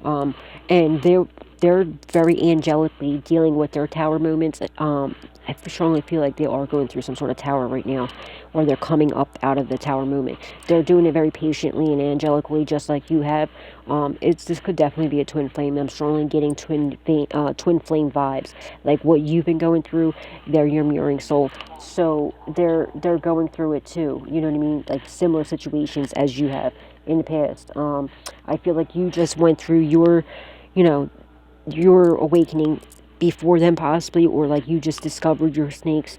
um, and they're very angelically dealing with their tower moments. I strongly feel like they are going through some sort of tower right now, or they're coming up out of the tower moment. They're doing it very patiently and angelically, just like you have. This could definitely be a twin flame. I'm strongly getting twin flame vibes, like what you've been going through. They're your mirroring soul, so they're going through it too. You know what I mean? Like similar situations as you have in the past. I feel like you just went through you know, your awakening before them possibly, or like you just discovered your snakes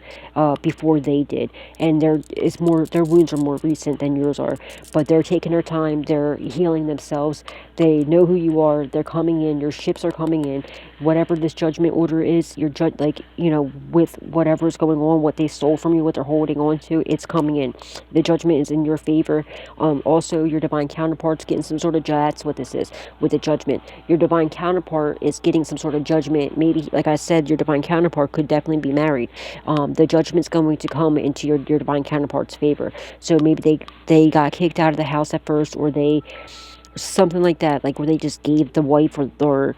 before they did, and their wounds are more recent than yours are, but they're taking their time, they're healing themselves, they know who you are, they're coming in, your ships are coming in, whatever this judgment order is, your like, with whatever's going on, what they stole from you, what they're holding on to, it's coming in. The judgment is in your favor. Also, your divine counterpart's getting some sort of that's what this is with the judgment. Your divine counterpart is getting some sort of judgment. Maybe, like I said, your divine counterpart could definitely be married. The judgment's going to come into your divine counterpart's favor. So maybe they got kicked out of the house at first, or they something like that, like where they just gave the wife, or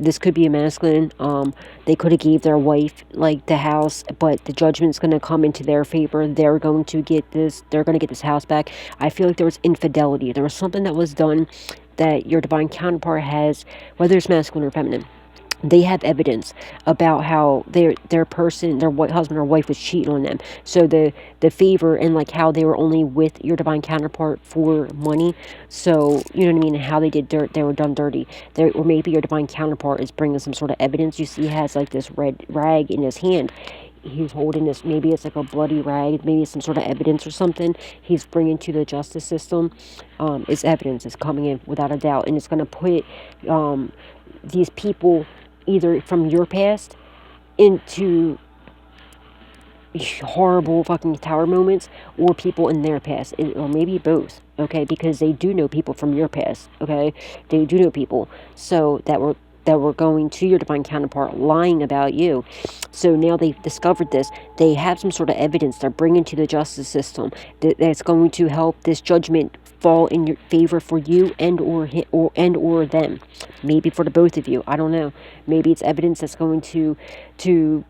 this could be a masculine. They could have gave their wife like the house, but the judgment's going to come into their favor. They're going to get this. They're going to get this house back. I feel like there was infidelity. There was something that was done that your divine counterpart has, whether it's masculine or feminine. They have evidence about how their person, their husband or wife, was cheating on them. So the favor, and like how they were only with your divine counterpart for money. So you know what I mean. How they were done dirty. Or maybe your divine counterpart is bringing some sort of evidence. You see, he has like this red rag in his hand. He's holding this. Maybe it's like a bloody rag. Maybe it's some sort of evidence or something. He's bringing to the justice system. It's evidence. It's coming in without a doubt, and it's going to put these people, either from your past, into horrible fucking tower moments, or people in their past, or maybe both, okay, because they do know people from your past, okay, they do know people, so that were going to your divine counterpart lying about you. So now they've discovered this. They have some sort of evidence they're bringing to the justice system that's going to help this judgment fall in your favor for you and or them. Maybe for the both of you. I don't know. Maybe it's evidence that's going to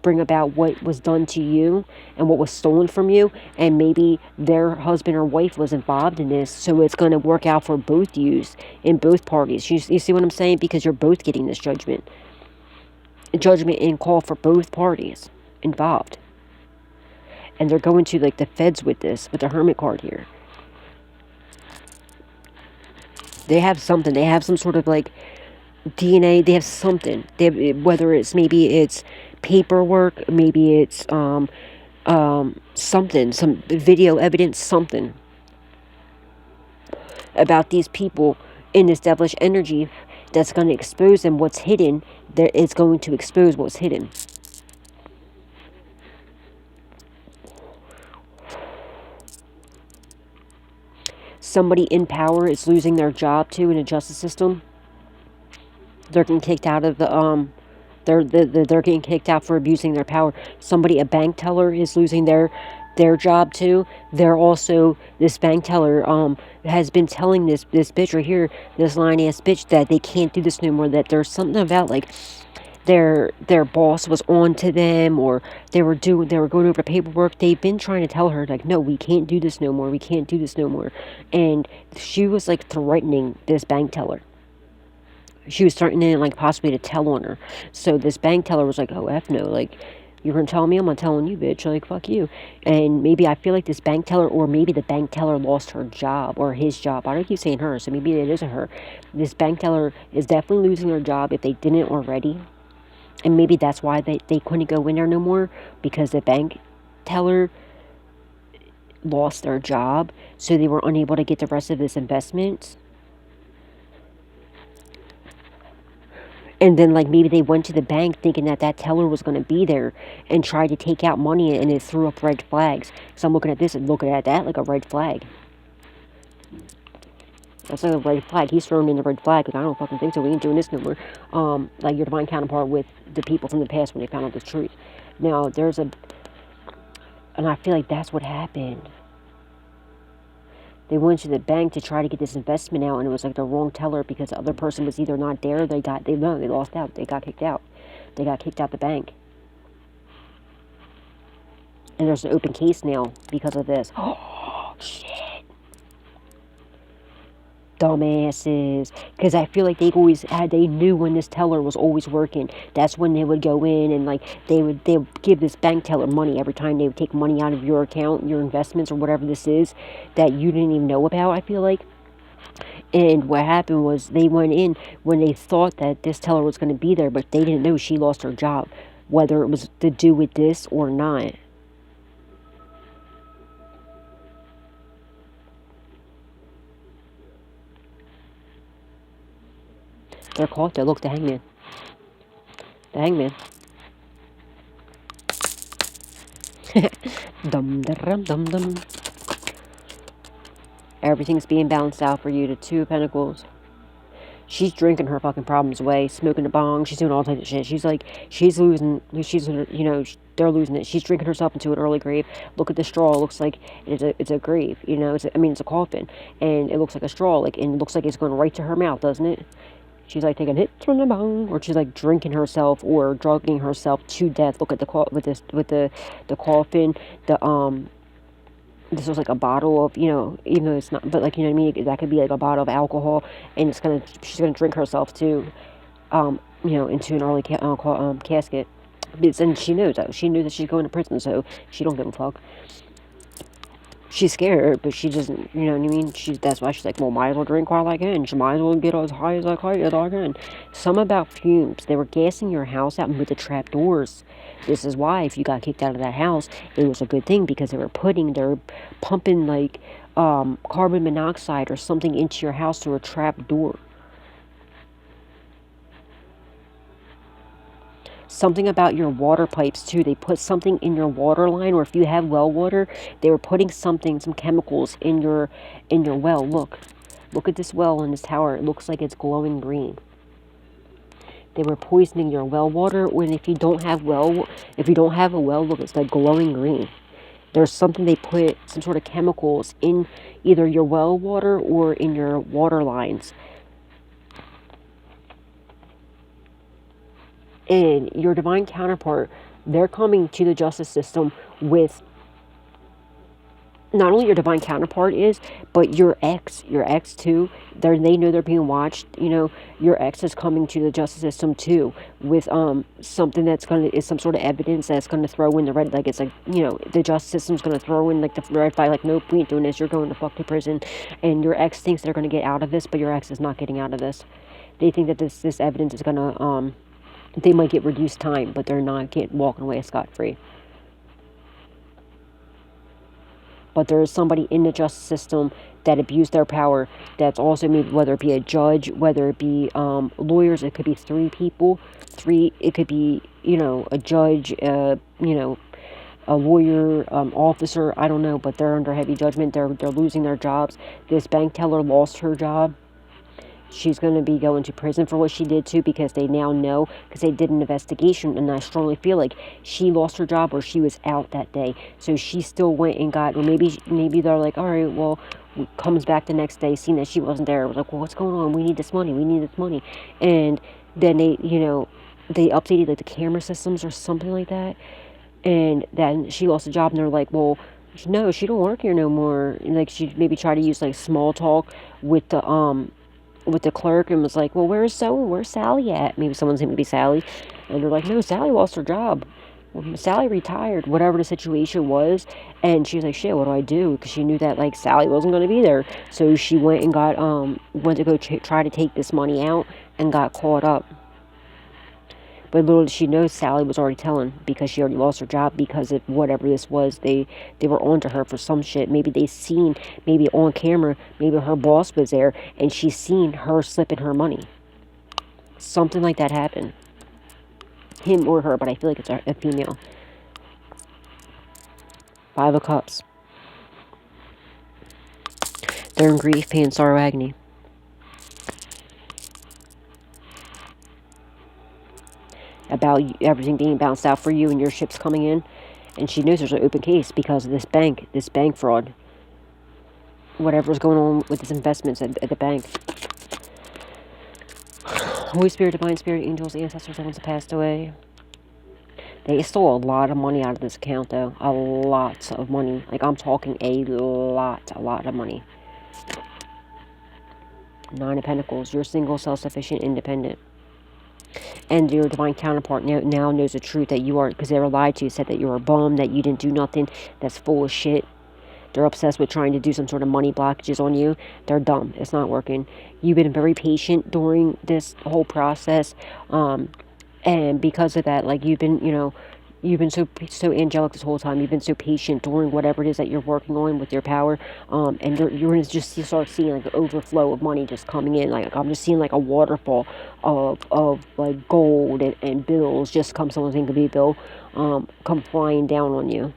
bring about what was done to you and what was stolen from you, and maybe their husband or wife was involved in this, so it's going to work out for both yous in both parties. You see what I'm saying? Because you're both getting this judgment and call for both parties involved, and they're going to like the feds with this, with the Hermit card here. They have something. They have some sort of like DNA. They have something. Whether maybe it's paperwork, maybe it's something, some video evidence, something about these people in this devilish energy that's going to expose them. What's hidden, it's going to expose what's hidden. Somebody in power is losing their job too in the justice system. They're getting kicked out of the they're getting kicked out for abusing their power. Somebody, a bank teller, is losing their job too. They're also, this bank teller has been telling this bitch right here, this lying ass bitch, that they can't do this no more. That there's something about like their boss was on to them, or they were going over the paperwork. They've been trying to tell her like, no, we can't do this no more. We can't do this no more. And she was like threatening this bank teller. She was threatening like possibly to tell on her. So this bank teller was like, oh F no, like, you're gonna tell me, I'm not telling you, bitch, like, fuck you. And maybe I feel like this bank teller, or maybe the bank teller lost her job, or his job. I don't keep saying her, so maybe it isn't her. This bank teller is definitely losing her job if they didn't already. And maybe that's why they couldn't go in there no more, because the bank teller lost their job, so they were unable to get the rest of this investment. And then, like, maybe they went to the bank thinking that teller was going to be there and tried to take out money, and it threw up red flags. So I'm looking at this and looking at that like a red flag. That's like a red flag. He's throwing in the red flag. Like, I don't fucking think so. We ain't doing this no more. Like your divine counterpart with the people from the past when they found out the truth. Now, and I feel like that's what happened. They went to the bank to try to get this investment out, and it was like the wrong teller because the other person was either not there, they lost out, they got kicked out. They got kicked out the bank. And there's an open case now because of this. Oh, shit. Dumbasses. Because I feel like they knew when this teller was always working. That's when they would go in and like they would give this bank teller money every time they would take money out of your account, your investments or whatever this is that you didn't even know about, I feel like. And what happened was they went in when they thought that this teller was going to be there, but they didn't know she lost her job, whether it was to do with this or not. They're caught there. Look, the hangman. The hangman. Dum dum dum dum. Everything's being balanced out for you. The Two of Pentacles. She's drinking her fucking problems away, smoking a bong. She's doing all types of shit. She's like, they're losing it. She's drinking herself into an early grave. Look at the straw. It looks like it's a grave. It's a coffin, and it looks like a straw. And it looks like it's going right to her mouth, doesn't it? She's like taking hits from the bong, or she's like drinking herself or drugging herself to death. Look at the the coffin. This was like a bottle of, even though it's not, but like, what I mean, that could be like a bottle of alcohol, and she's gonna drink herself to, into an early casket. And she knows that. She knew that she's going to prison, so she don't give a fuck. She's scared, but she doesn't, you know what I mean? That's why she's like, well, might as well drink while I can. She might as well get as high as I can. Some about fumes. They were gassing your house out with the trap doors. This is why, if you got kicked out of that house, it was a good thing, because they're pumping like carbon monoxide or something into your house through a trap door. Something about your water pipes too. They put something in your water line, or if you have well water, they were putting some chemicals in your well. Look at this well in this tower. It looks like it's glowing green. They were poisoning your well water. When if you don't have a well, look, it's like glowing green. There's something, they put some sort of chemicals in either your well water or in your water lines. And your divine counterpart, they're coming to the justice system with, not only your divine counterpart is, but your ex too. They know they're being watched. Your ex is coming to the justice system too with something is some sort of evidence that's gonna throw in the red. Like, it's like, the justice system's gonna throw in like the red flag. Like, nope, we ain't doing this. You're going to fuck to prison. And your ex thinks they're gonna get out of this, but your ex is not getting out of this. They think that this evidence is gonna they might get reduced time, but they're not walking away scot-free. But there is somebody in the justice system that abused their power. That's also, maybe, whether it be a judge, whether it be lawyers. It could be 3 people. It could be, a judge, a lawyer, officer. I don't know, but they're under heavy judgment. They're losing their jobs. This bank teller lost her job. She's going to be going to prison for what she did too, because they now know, because they did an investigation, and I strongly feel like she lost her job or she was out that day. So she still went and got, or maybe they're like, all right, well, comes back the next day, seeing that she wasn't there. It was like, well, what's going on? We need this money. And then they updated like the camera systems or something like that. And then she lost a job, and they're like, well, no, she don't work here no more. And like, she maybe tried to use like small talk with the clerk, and was like, well, where's Sally at? Maybe someone's going to be Sally. And they're like, no, Sally lost her job. Well, Sally retired, whatever the situation was. And she was like, shit, what do I do? Because she knew that, like, Sally wasn't going to be there. So she went and went to go try to take this money out, and got caught up. But little did she know, Sally was already telling, because she already lost her job because of whatever this was. They were onto her for some shit. Maybe maybe on camera, maybe her boss was there, and she's seen her slipping her money. Something like that happened. Him or her, but I feel like it's a female. 5 of Cups. They're in grief, pain, sorrow, agony. About everything being bounced out for you and your ships coming in. And she knows there's an open case because of this bank fraud. whatever's going on with his investments at the bank. Holy Spirit, Divine Spirit, angels, ancestors, the ones that passed away. They stole a lot of money out of this account, though. A lot of money. Like, I'm talking a lot of money. Nine of Pentacles. You're single, self-sufficient, independent. And your divine counterpart now knows the truth that you are, because they were lied to, said that you were a bum, that you didn't do nothing, that's full of shit. They're obsessed with trying to do some sort of money blockages on you. They're dumb. It's not working. You've been very patient during this whole process. And because of that, like, you've been, you've been so angelic this whole time. You've been so patient during whatever it is that you're working on with your power. And you're going to just start seeing, like, an overflow of money just coming in. Like, I'm just seeing, like, a waterfall of like, gold and bills just come, someone's going to be a bill, come flying down on you.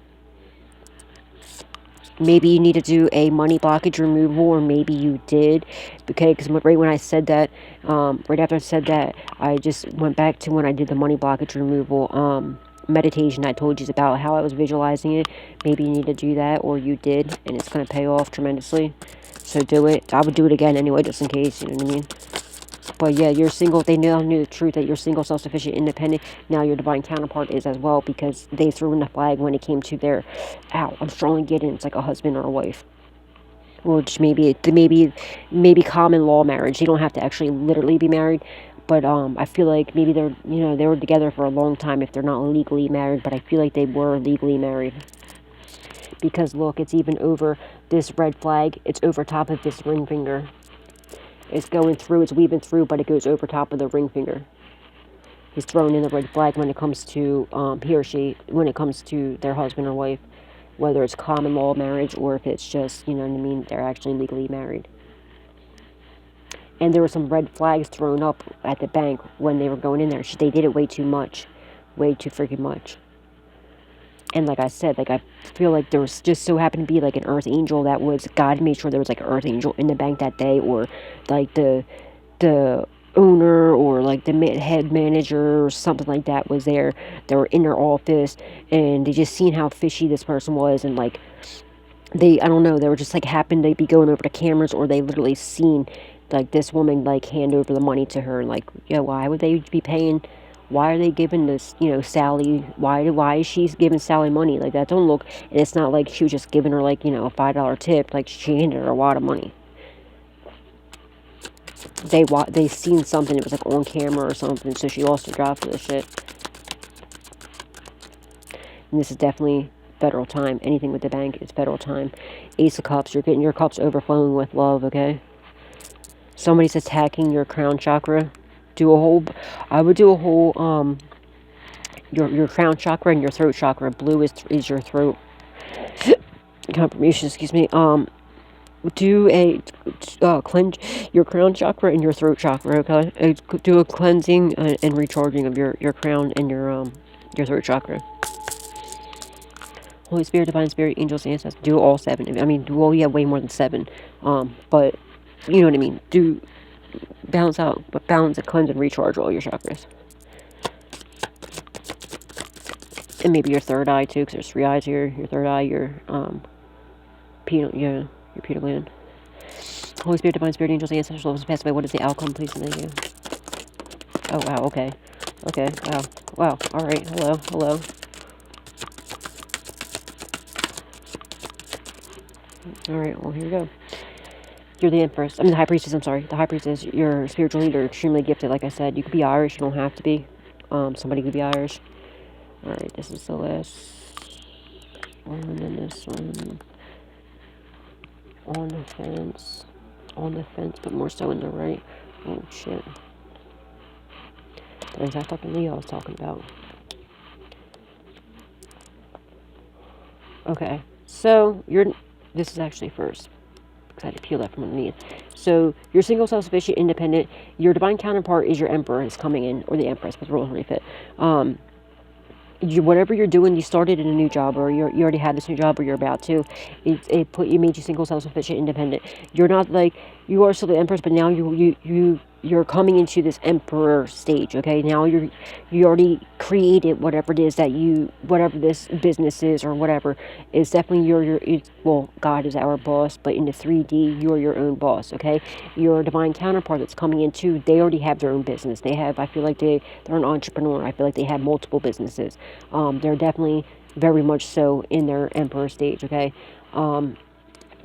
Maybe you need to do a money blockage removal, or maybe you did. Okay, because right when I said that, right after I said that, I just went back to when I did the money blockage removal meditation I told you about, how I was visualizing it. Maybe you need to do that, or you did, and it's going to pay off tremendously. So do it. I would do it again anyway, just in case, you know what I mean? But yeah, you're single. They now knew the truth that you're single, self-sufficient, independent. Now your divine counterpart is as well, because they threw in the flag when it came to their, I'm strongly getting it's like a husband or a wife. Or just maybe common law marriage. They don't have to actually literally be married. But I feel like maybe they're, they were together for a long time if they're not legally married. But I feel like they were legally married. Because look, it's even over this red flag. It's over top of this ring finger. It's going through, it's weaving through, but it goes over top of the ring finger. He's throwing in the red flag when it comes to he or she, when it comes to their husband or wife, whether it's common law marriage or if it's just, you know what I mean, they're actually legally married. And there were some red flags thrown up at the bank when they were going in there. They did it way too much, way too freaking much. And like I said, like, I feel like there was just so happened to be like an earth angel that was, God made sure there was like an earth angel in the bank that day, or like the owner or like the head manager or something like that was there. They were in their office and they just seen how fishy this person was, and like I don't know, they were just like happened to be going over the cameras, or they literally seen like this woman like hand over the money to her, and like, why would they be paying? Why are they giving this, Sally, why is she giving Sally money? Like, that don't look, and it's not like she was just giving her, like, a $5 tip. Like, she handed her a lot of money. They seen something, it was, like, on camera or something, so she lost her job for this shit. And this is definitely federal time. Anything with the bank is federal time. Ace of Cups, you're getting your cups overflowing with love, okay? Somebody's attacking your crown chakra. I would do a whole, your crown chakra and your throat chakra. Blue is your throat. Confirmation, excuse me. Do a, cleanse your crown chakra and your throat chakra, okay? Do a cleansing and recharging of your crown and your throat chakra. Holy Spirit, Divine Spirit, Angels, Ancestors. Do all 7. I mean, well, yeah, way more than 7. But, you know what I mean. Do balance out, but balance and cleanse and recharge all your chakras. And maybe your third eye too, because there's 3 eyes here. Your third eye, your pineal gland. Holy Spirit, Divine Spirit, Angels, Ancestors, lovers, passed away. What is the outcome, please? Thank you. Oh wow, okay, wow, all right, hello. All right, well, here we go. You're the Empress. I mean, the High Priestess, I'm sorry. The High Priestess, you're spiritual leader, extremely gifted, like I said. You could be Irish, you don't have to be. Somebody could be Irish. Alright, this is the last one, and then this one. On the fence, but more so in the right. Oh, shit. There's that fucking Leo I was talking about. Okay, so this is actually first. I had to peel that from underneath. So you're single, self-sufficient, independent. Your divine counterpart is your emperor is coming in, or the empress, but the rules really fit. Whatever you're doing, you started in a new job, or you already had this new job, or you're about to. It made you single, self-sufficient, independent. You're not like you are still the empress, but now you're coming into this emperor stage, okay? Now you already created whatever it is that whatever this business is or whatever is definitely well, God is our boss, but in the 3D, you're your own boss, okay? Your divine counterpart that's coming in too, they already have their own business. I feel like they're an entrepreneur. I feel like they have multiple businesses. They're definitely very much so in their emperor stage, okay?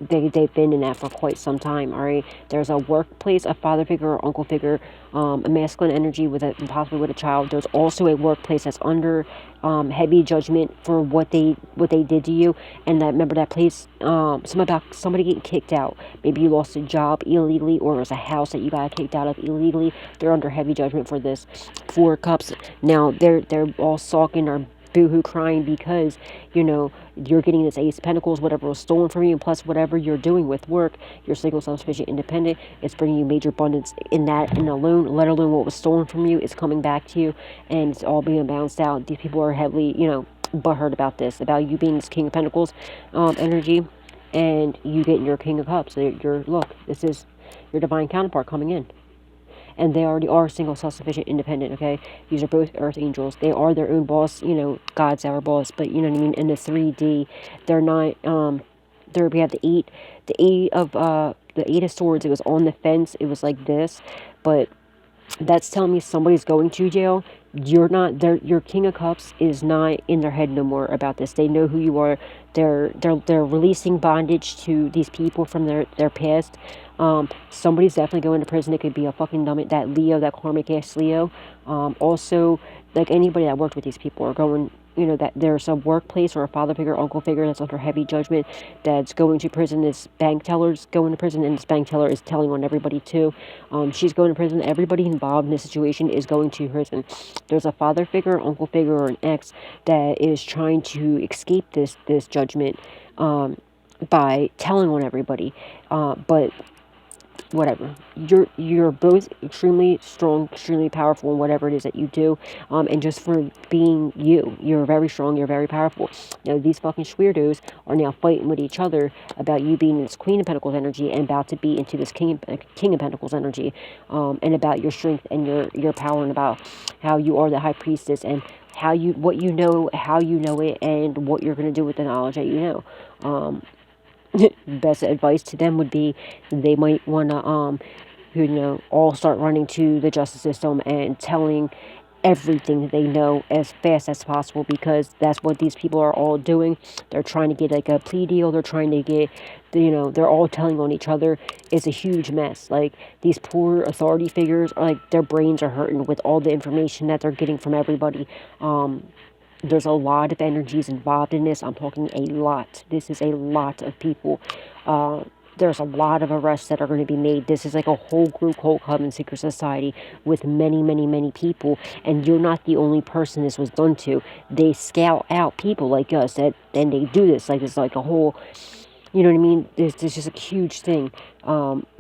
They've been in that for quite some time. All right, there's a workplace, a father figure or uncle figure, a masculine energy with possibly with a child. There's also a workplace that's under heavy judgment for what they did to you, and that, remember that place, something about somebody getting kicked out. Maybe you lost a job illegally, or it was a house that you got kicked out of illegally. They're under heavy judgment for this. 4 cups. Now they're all sulking or boohoo crying because you're getting this Ace of Pentacles, whatever was stolen from you, and plus whatever you're doing with work, you're single, self-sufficient, independent. It's bringing you major abundance in that and alone, let alone what was stolen from you. It's coming back to you, and it's all being balanced out. These people are heavily, butthurt about this, about you being this King of Pentacles energy, and you getting your King of Cups. This is your divine counterpart coming in. And they already are single, self-sufficient, independent, okay? These are both earth angels. They are their own boss, God's our boss, but you know what I mean? In the 3D, they're not, there we have the eight of swords. It was on the fence. It was like this, but that's telling me somebody's going to jail. You're not there. Your King of Cups is not in their head no more about this. They know who you are. They're releasing bondage to these people from their past. Somebody's definitely going to prison. It could be a fucking dumb, that Leo, that karmic ass Leo. Also, like anybody that worked with these people are going, that there's a workplace or a father figure, uncle figure that's under heavy judgment that's going to prison. This bank teller's going to prison, and this bank teller is telling on everybody too. She's going to prison. Everybody involved in this situation is going to prison. There's a father figure, uncle figure, or an ex that is trying to escape this judgment by telling on everybody. But whatever, you're both extremely strong, extremely powerful in whatever it is that you do, and just for being you're very strong, you're very powerful. Now these fucking weirdos are now fighting with each other about you being this Queen of Pentacles energy and about to be into this King of Pentacles energy, and about your strength and your power, and about how you are the High Priestess, and how you know it, and what you're going to do with the knowledge that you know. Best advice to them would be they might want to all start running to the justice system and telling everything they know as fast as possible, because that's what these people are all doing. They're trying to get like a plea deal. They're trying to get, they're all telling on each other. It's a huge mess. Like, these poor authority figures are like, their brains are hurting with all the information that they're getting from everybody. There's a lot of energies involved in this. I'm talking a lot. This is a lot of people. There's a lot of arrests that are going to be made. This is like a whole group, whole club and secret society with many, many, many people. And you're not the only person this was done to. They scout out people like us, and they do this. Like, it's like a whole... You know what I mean? This is just a huge thing.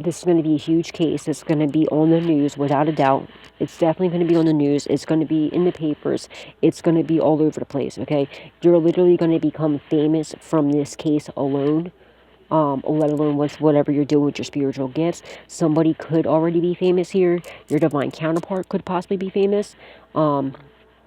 This is going to be a huge case. It's going to be on the news, without a doubt. It's definitely going to be on the news. It's going to be in the papers. It's going to be all over the place, okay? You're literally going to become famous from this case alone. Let alone with whatever you're doing with your spiritual gifts. Somebody could already be famous here. Your divine counterpart could possibly be famous.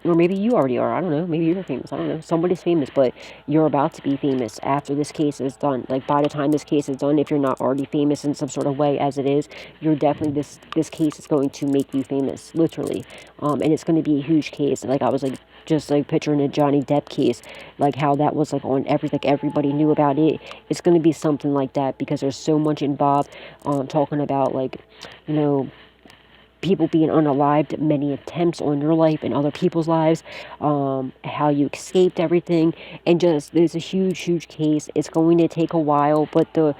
Or maybe you already are. I don't know. Maybe you're famous. I don't know. Somebody's famous, but you're about to be famous after this case is done. Like, by the time this case is done, if you're not already famous in some sort of way as it is, you're definitely, this case is going to make you famous, literally. And it's going to be a huge case. Like, I was like, just like picturing a Johnny Depp case, like how that was like on everybody knew about it. It's going to be something like that, because there's so much involved, talking about, like, people being unalived, many attempts on your life and other people's lives, how you escaped everything, and just, there's a huge, huge case. It's going to take a while, but the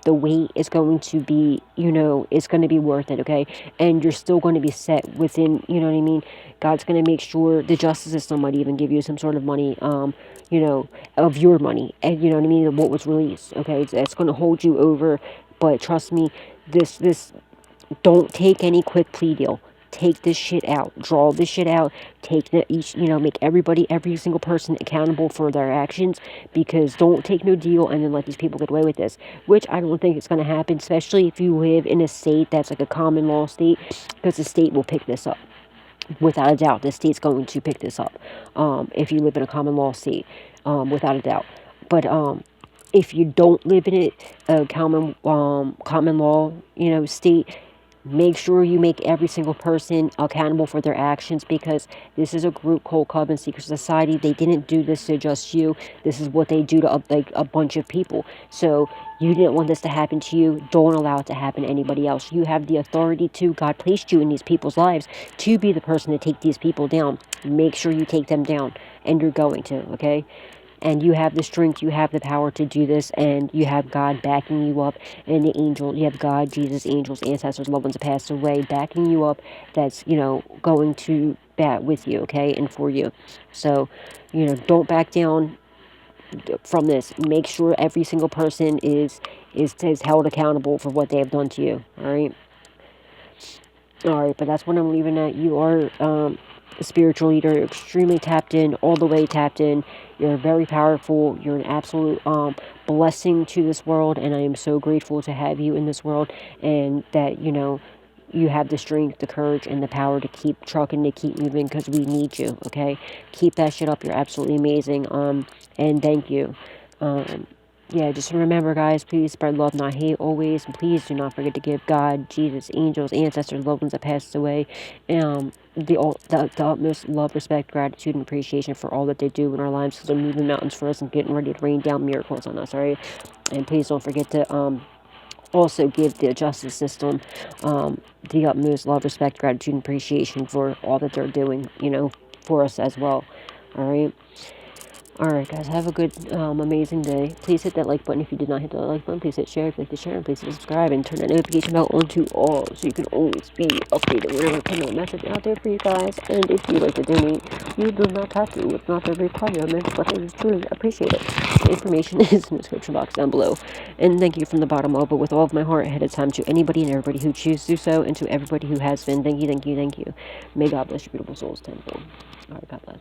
wait is going to be, it's going to be worth it, okay? And you're still going to be set within, you know what I mean? God's going to make sure the justice system might even give you some sort of money, of your money, and you know what I mean, what was released, okay? It's going to hold you over, but trust me, this don't take any quick plea deal. take this shit out, draw this shit out, take the each, make every single person accountable for their actions, because don't take no deal and then let these people get away with this, which I don't think it's going to happen, especially if you live in a state that's like a common law state, because the state will pick this up. Without a doubt, the state's going to pick this up, if you live in a common law state, without a doubt. But if you don't live in a common law, state, make sure you make every single person accountable for their actions, because this is a group called Coven Secret Society. They didn't do this to just you. This is what they do to a bunch of people. So you didn't want this to happen to you. Don't allow it to happen to anybody else. You have the authority to. God placed you in these people's lives to be the person to take these people down. Make sure you take them down, and you're going to, okay? And you have the strength, you have the power to do this, and you have God backing you up, and the angel, you have God, Jesus, angels, ancestors, loved ones that passed away, backing you up, that's, going to bat with you, okay, and for you. So, don't back down from this. Make sure every single person is held accountable for what they have done to you, alright? Alright, but that's what I'm leaving at. You are, a spiritual leader, extremely tapped in, all the way tapped in. You're very powerful. You're an absolute blessing to this world, and I am so grateful to have you in this world, and that, you have the strength, the courage, and the power to keep trucking, to keep moving, because we need you, okay? Keep that shit up. You're absolutely amazing, and thank you. Yeah, just remember, guys, please spread love, not hate, always. And please do not forget to give God, Jesus, angels, ancestors, loved ones that passed away, the utmost love, respect, gratitude, and appreciation for all that they do in our lives, because they're moving mountains for us and getting ready to rain down miracles on us, alright? And please don't forget to also give the justice system the utmost love, respect, gratitude, and appreciation for all that they're doing, for us as well, alright? Alright, guys, have a good, amazing day. Please hit that like button if you did not hit the like button. Please hit share if you like to share, and please hit subscribe and turn that notification bell on to all, so you can always be updated whenever I put a message out there for you guys. And if you like to donate, you do not have to. It's not a requirement, but I truly appreciate it. The information is in the description box down below. And thank you from the bottom of, but with all of my heart ahead of time, to anybody and everybody who chooses to do so, and to everybody who has been. Thank you, thank you, thank you. May God bless your beautiful souls tenfold. Alright, God bless.